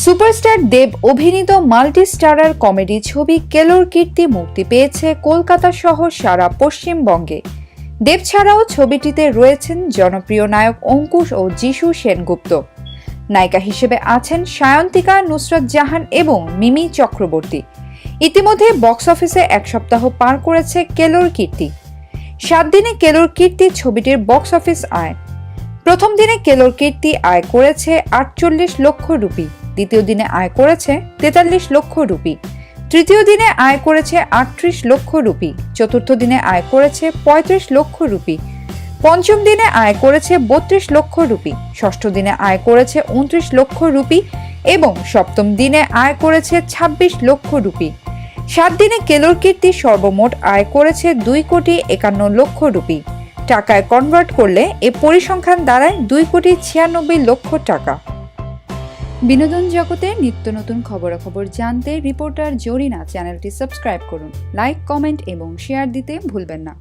Superstar দেব অভিনীত multi starrer comedy ছবি কেলোর কীর্তি মুক্তি পেয়েছে কলকাতা সহ সারা পশ্চিমবঙ্গে। দেব ছাড়াও ছবিটিতে রয়েছেন জনপ্রিয় নায়ক অঙ্কুশ ও যিশু সেনগুপ্ত। নায়িকা হিসেবে আছেন সায়ন্তিকা, নুসরাত জাহান এবং মিমি চক্রবর্তী। ইতিমধ্যে বক্স অফিসে এক সপ্তাহ পার করেছে কেলোর কীর্তি। 7 দিনে কেলোর কীর্তি ছবিটির বক্স অফিস আয়। প্রথম দিনে কেলোর কীর্তি আয় করেছে 48 লক্ষ রুপি, দ্বিতীয় দিনে আয় করেছে 43 লক্ষ রুপি, তৃতীয় দিনে আয় করেছে 38 লক্ষ রুপি, চতুর্থ দিনে আয় করেছে 35 লক্ষ রুপি, পঞ্চম দিনে আয় করেছে 32 লক্ষ রুপি, ষষ্ঠ দিনে আয় করেছে 29 লক্ষ রুপি এবং সপ্তম দিনে আয় করেছে 26 লক্ষ রুপি। 7 দিনে কেলোর কীর্তি সর্বমোট আয় করেছে 2,51 লক্ষ রুপি। টাকায় কনভার্ট করলে এ পরিসংখ্যান দাঁড়ায় 2,96 লক্ষ টাকা। বিনোদন জগতের নিত্য নতুন খবরাখবর জানতে রিপোর্টার জরিনা চ্যানেলটি সাবস্ক্রাইব করুন। লাইক, কমেন্ট এবং শেয়ার দিতে ভুলবেন না।